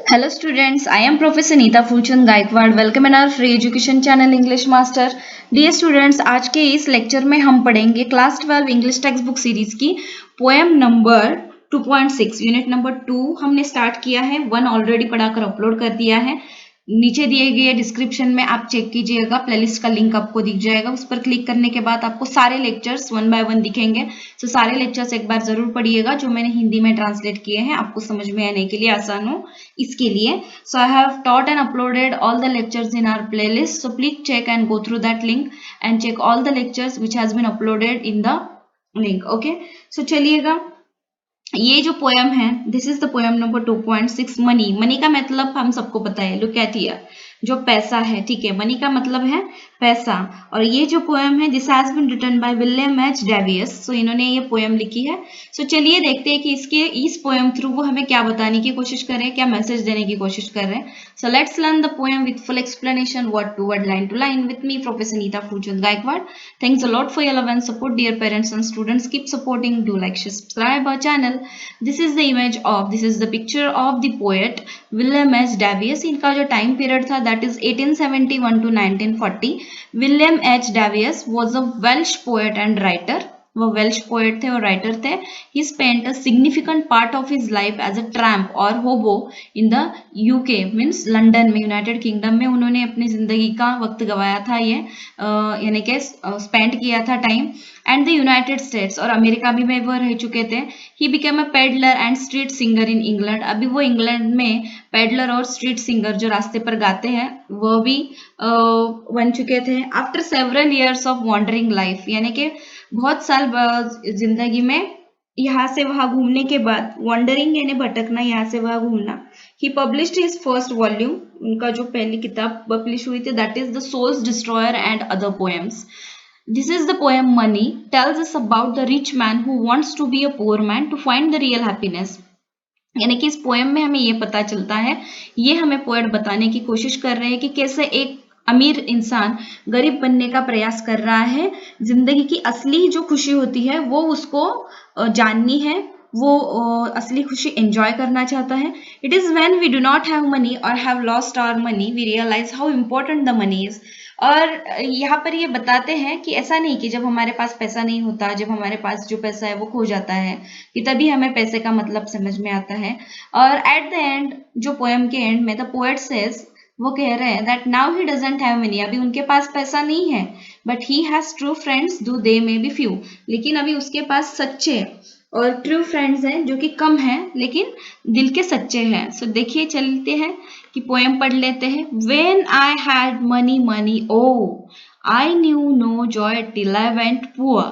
Hello students, I am Professor Neeta Fulchand Gaikwad. Welcome in our free education channel English Master. Dear students, आज के इस lecture में हम पढ़ेंगे class 12 English text book series की poem number 2.6 unit number 2 हमने start किया है। 1 ऑलरेडी पढ़ाकर अपलोड कर दिया है। नीचे दिए गए डिस्क्रिप्शन में आप चेक कीजिएगा, प्लेलिस्ट का लिंक आपको दिख जाएगा। उस पर क्लिक करने के बाद आपको सारे लेक्चर्स 1 बाय 1 दिखेंगे। सो सारे लेक्चर्स एक बार जरूर पढ़िएगा, जो मैंने हिंदी में ट्रांसलेट किए हैं, आपको समझ में आने के लिए आसान हो इसके लिए। So I have taught and uploaded all the lectures in our playlist, so please check and go through that link and check all the lectures which has been uploaded in the link. Okay, so चलिएगा, ये जो poem है, this is the poem number 2.6 money. Money का मतलब हम सबको पता है, लुक एट हियर, जो पैसा है, ठीक है। मनी का मतलब है पैसा। और ये जो पोएम है, this has been written by William H Davies. सो इन्होंने ये पोएम लिखी है। सो चलिए देखते हैं कि इस पोएम थ्रू वो हमें क्या बताने की कोशिश कर रहे हैं, क्या मैसेज देने की कोशिश कर रहे हैं। So let's learn the poem with full explanation, word to word, line to line, with me professor Neeta Phoolchand Gaikwad. Thanks a lot for your love and support, dear parents and students. Keep supporting. Do like, share, subscribe our channel. This is the picture of the poet William H. Davies. इनका जो time period था, that is 1871 to 1940. William H. Davies was a Welsh poet and writer. वो Welsh poet थे और writer थे। He spent a significant part of his life as a tramp और hobo in the UK, means London में, United Kingdom में उन्होंने अपनी जिंदगी का वक्त गवाया था, ये यानी कि स्पेंड किया था time. And the United states, और अमेरिका भी में वो रह चुके थे। He became a peddler and street singer in England. अभी वो इंग्लैंड में पेडलर और स्ट्रीट सिंगर, जो रास्ते पर गाते हैं, वो भी बन चुके थे। After several years of wandering life, यानी कि बहुत साल जिंदगी में यहाँ से वहां घूमने के बाद, वॉन्डरिंग यानी भटकना, यहाँ से वहां घूमना। He published his first volume, उनका जो पहली किताब पब्लिश हुई थी, that is the soul's destroyer and other poems. This is the poem Money, tells us about the rich man who wants to be a poor man to find the real happiness. यानी कि इस poem में हमें ये पता चलता है, ये हमें पोएट बताने की कोशिश कर रहे हैं कि कैसे एक अमीर इंसान गरीब बनने का प्रयास कर रहा है। जिंदगी की असली जो खुशी होती है वो उसको जाननी है, वो असली खुशी एंजॉय करना चाहता है। It is when we do not have money or have lost our money we realise how important the money is. और यहाँ पर ये बताते हैं कि ऐसा नहीं कि जब हमारे पास पैसा नहीं होता, जब हमारे पास जो पैसा है वो खो जाता है, कि तभी हमें पैसे का मतलब समझ में आता है। और एट द एंड, जो पोएम के एंड में द पोएट सेज, वो कह रहे हैं that now he doesn't have money, अभी उनके पास पैसा नहीं है, but he has true friends दो दे मे बी फ्यू, लेकिन अभी उसके पास सच्चे और ट्रू फ्रेंड्स हैं, जो कि कम हैं लेकिन दिल के सच्चे हैं। सो देखिए, चलते हैं कि पोएम पढ़ लेते हैं। When I had money, oh, I knew no joy till I went poor.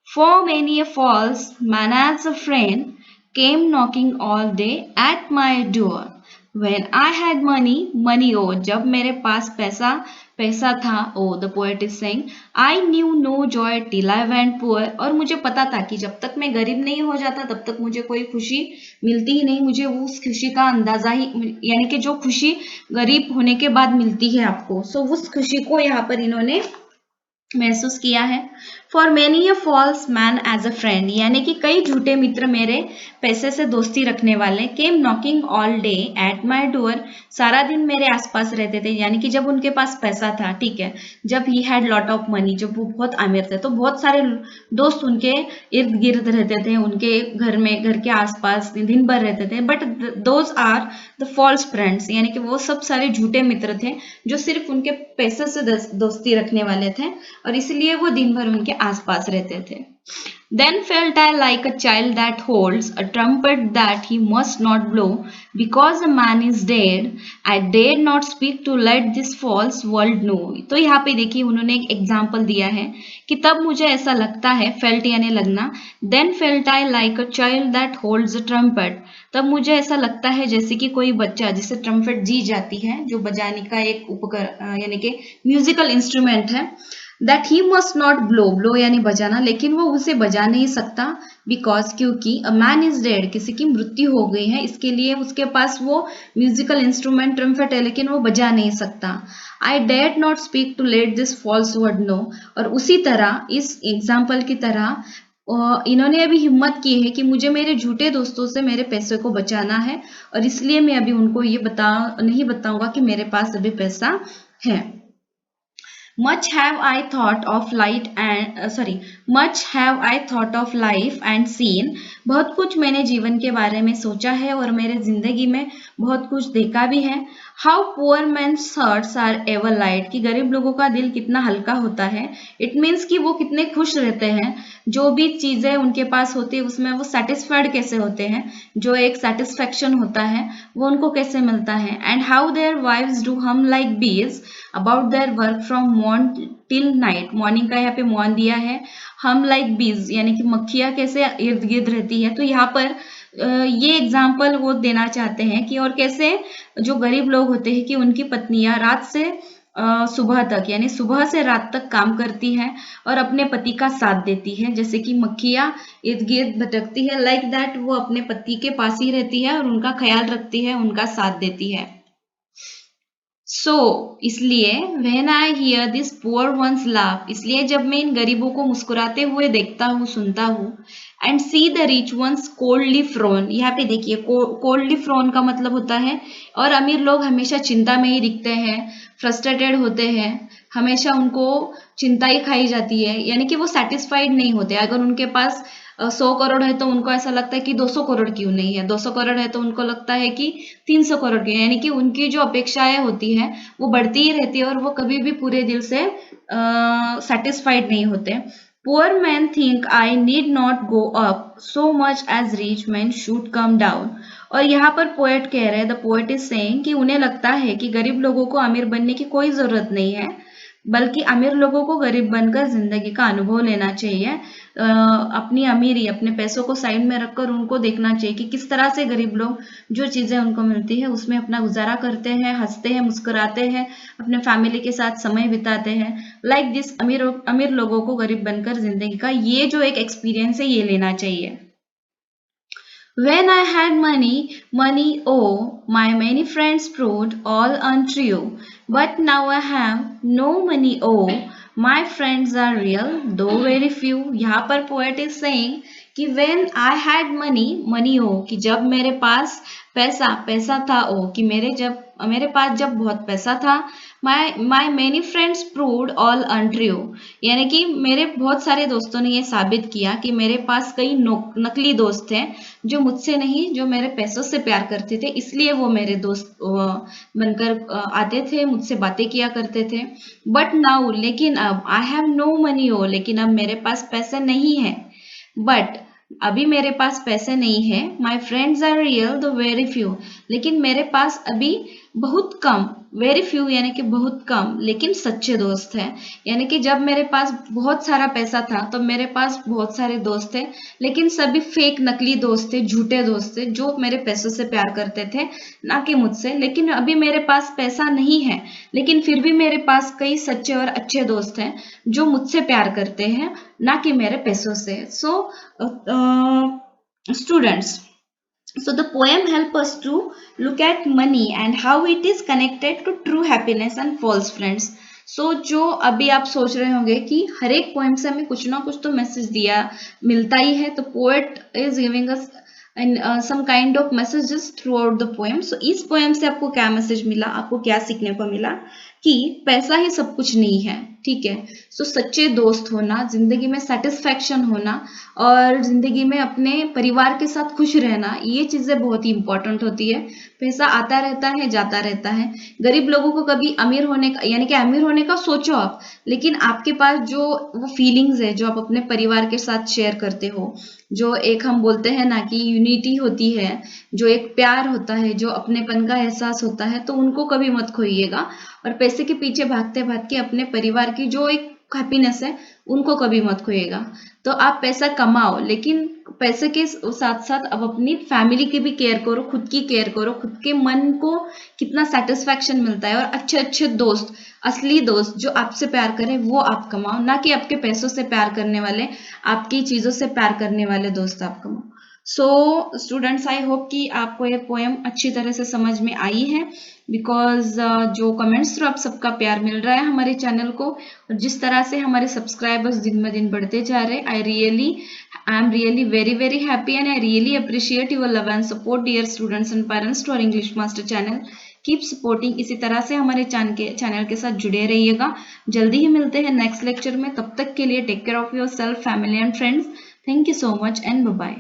For many a false man as a friend came knocking all day at my door. When I had money, oh, जब मेरे पास पैसा था, oh, the poet is saying, I knew no joy till I went poor. और मुझे पता था कि जब तक मैं गरीब नहीं हो जाता तब तक मुझे कोई खुशी मिलती ही नहीं, मुझे उस खुशी का अंदाजा ही, यानी कि जो खुशी गरीब होने के बाद मिलती है आपको, सो उस खुशी को यहाँ पर इन्होंने महसूस किया है। For many a false man as a friend, यानी कि कई झूठे मित्र मेरे पैसे से दोस्ती रखने वाले, came knocking all day at my door, सारा दिन मेरे आसपास रहते थे। यानी कि जब उनके पास पैसा था, ठीक है, जब he had lot of money, जब वो बहुत अमीर थे, तो बहुत सारे दोस्त उनके इर्द गिर्द रहते थे, उनके घर में, घर के आसपास दिन भर रहते थे। But those are the false friends, यानी कि वो सब सारे झूठे मित्र थे जो सिर्फ उनके पैसे से दोस्ती रखने वाले थे, और इसलिए वो दिन भर उनके आसपास रहते थे। Then felt I like a child that holds a trumpet that he must not blow, because a man is dead. I dared not speak to let this false world know. तो यहाँ पे देखिए, उन्होंने एक एग्जाम्पल दिया है कि तब मुझे ऐसा लगता है, फेल्ट यानी लगना, then felt I like a child that holds a trumpet. तब मुझे ऐसा लगता है जैसे कि कोई बच्चा, जिसे ट्रम्पेट दी जाती है, जो बजाने का एक उपकरण यानी कि म्यूजिकल इंस्ट्रूमेंट है, that he must not blow यानी बजाना, लेकिन वो उसे बजा नहीं सकता, बिकॉज, क्योंकि अ मैन इज डेड, किसी की मृत्यु हो गई है, इसके लिए उसके पास वो म्यूजिकल इंस्ट्रूमेंट ट्रम्पेट है, लेकिन वो बजा नहीं सकता। I dare not speak to let this false world know, और उसी तरह, इस एग्जाम्पल की तरह, इन्होंने अभी हिम्मत की है कि मुझे मेरे झूठे दोस्तों से मेरे पैसे को बचाना है, और इसलिए मैं अभी उनको ये नहीं बताऊंगा कि मेरे पास अभी पैसा है। Much have I thought of much have I thought of life and seen. बहुत कुछ मैंने जीवन के बारे में सोचा है और मेरे जिंदगी में बहुत कुछ देखा भी है। How poor men's hearts are ever light, कि गरीब लोगों का दिल कितना हल्का होता है। It means कि वो कितने खुश रहते हैं, जो भी चीजें उनके पास होती है उसमें वो सेटिस्फाइड कैसे होते हैं, जो एक सेटिस्फेक्शन होता है वो उनको कैसे मिलता है। And how their wives do hum like bees about their work from morn till night. Morning का यहाँ पे मॉर्न दिया है, हम लाइक बीज यानी कि मक्खियां कैसे इर्द गिर्द रहती है। तो यहाँ पर ये एग्जाम्पल वो देना चाहते हैं कि और कैसे जो गरीब लोग होते हैं कि उनकी पत्नियां रात से सुबह तक यानी सुबह से रात तक काम करती है और अपने पति का साथ देती है, जैसे कि मक्खियां इर्द गिर्द भटकती है, लाइक दैट वो अपने पति के पास ही रहती है और उनका ख्याल रखती है, उनका साथ देती है। इसलिए when I hear this poor ones laugh, इसलिए जब मैं इन गरीबों को मुस्कुराते हुए देखता हूँ, सुनता हूँ, and see the rich ones coldly frown, यहाँ पे देखिए coldly frown का मतलब होता है, और अमीर लोग हमेशा चिंता में ही दिखते हैं, फ्रस्ट्रेटेड होते हैं, हमेशा उनको चिंता ही खाई जाती है, यानी कि वो सेटिस्फाइड नहीं होते। अगर उनके पास 100 करोड़ है तो उनको ऐसा लगता है कि 200 करोड़ क्यों नहीं है, 200 करोड़ है तो उनको लगता है कि 300 करोड़ क्यों, यानी कि उनकी जो अपेक्षाएं होती हैं वो बढ़ती ही रहती है और वो कभी भी पूरे दिल से सेटिस्फाइड नहीं होते। Poor man think I need not go up so much as rich man should come down. और यहाँ पर पोएट कह रहे हैं, द पोएट इज सेइंग कि उन्हें लगता है कि गरीब लोगों को अमीर बनने की कोई जरूरत नहीं है, बल्कि अमीर लोगों को गरीब बनकर जिंदगी का अनुभव लेना चाहिए। अपनी अमीरी, अपने पैसों को साइड में रखकर उनको देखना चाहिए कि किस तरह से गरीब लोग जो चीजें उनको मिलती है उसमें अपना गुजारा करते हैं, हंसते हैं, मुस्कुराते हैं, अपने फैमिली के साथ समय बिताते हैं। लाइक दिस अमीर लोगों को गरीब बनकर जिंदगी का ये जो एक एक्सपीरियंस है ये लेना चाहिए। When I had money, oh, my many friends proved all untrue. But now I have no money, oh, my friends are real, though very few. यहाँ पर poet is saying कि when I had money हो कि जब मेरे पास पैसा था, ओ कि मेरे पास जब बहुत पैसा था, my many friends proved all untrue, यानी कि मेरे बहुत सारे दोस्तों ने ये साबित किया कि मेरे पास कई नकली दोस्त हैं जो मुझसे नहीं, जो मेरे पैसों से प्यार करते थे, इसलिए वो मेरे दोस्त बनकर आते थे, मुझसे बातें किया करते थे। बट नाउ, लेकिन अब आई हैव नो मनी हो, लेकिन अब मेरे पास पैसे नहीं है। बट अभी मेरे पास पैसे नहीं है। माई फ्रेंड्स आर रियल दो वेरी फ्यू, लेकिन मेरे पास अभी बहुत कम, वेरी फ्यू यानी कि बहुत कम, लेकिन सच्चे दोस्त हैं। यानी कि जब मेरे पास बहुत सारा पैसा था तो मेरे पास बहुत सारे दोस्त थे, लेकिन सभी फेक नकली दोस्त थे, झूठे दोस्त थे जो मेरे पैसों से प्यार करते थे, ना कि मुझसे। लेकिन अभी मेरे पास पैसा नहीं है, लेकिन फिर भी मेरे पास कई सच्चे और अच्छे दोस्त हैं जो मुझसे प्यार करते हैं, ना कि मेरे पैसों से। Students, so the poem help us to look at money and how it is connected to true happiness and false friends. जो अभी आप सोच रहे होंगे कि हर एक पोएम से हमें कुछ ना कुछ तो मैसेज मिलता ही है, तो poet is giving us some kind of messages throughout the poem. इस पोएम से आपको क्या मैसेज मिला, आपको क्या सीखने को मिला कि पैसा ही सब कुछ नहीं है, ठीक है। सच्चे दोस्त होना, जिंदगी में सेटिस्फेक्शन होना और जिंदगी में अपने परिवार के साथ खुश रहना, ये चीजें बहुत ही इंपॉर्टेंट होती है। पैसा आता रहता है, जाता रहता है। गरीब लोगों को कभी अमीर होने का, यानी कि अमीर होने का सोचो आप, लेकिन आपके पास जो वो फीलिंग्स है जो आप अपने परिवार के साथ शेयर करते हो, जो एक हम बोलते हैं ना कि यूनिटी होती है, जो एक प्यार होता है, जो अपनेपन का एहसास होता है, तो उनको कभी मत खोइएगा। और पैसे के पीछे भागते भागते अपने परिवार की जो एक हैप्पीनेस है उनको कभी मत खोइएगा। तो आप पैसा कमाओ, लेकिन पैसे के साथ साथ अब अपनी फैमिली की भी केयर करो, खुद की केयर करो, खुद के मन को कितना सेटिस्फेक्शन मिलता है, और अच्छे अच्छे दोस्त, असली दोस्त जो आपसे प्यार करें वो आप कमाओ, ना कि आपके पैसों से प्यार करने वाले, आपकी चीजों से प्यार करने वाले दोस्त आप कमाओ। सो स्टूडेंट्स, आई होप कि आपको ये पोएम अच्छी तरह से समझ में आई है, बिकॉज जो कमेंट्स थ्रू आप सबका प्यार मिल रहा है हमारे चैनल को, और जिस तरह से हमारे सब्सक्राइबर्स दिन ब दिन बढ़ते जा रहे हैं, I am really very very happy and I really appreciate your love and support dear students and parents to our English master channel. Keep supporting, इसी तरह से हमारे चैनल के साथ जुड़े रहिएगा। जल्दी ही मिलते हैं नेक्स्ट लेक्चर में, तब तक के लिए take care of yourself, family and friends. Thank you so much and bye bye.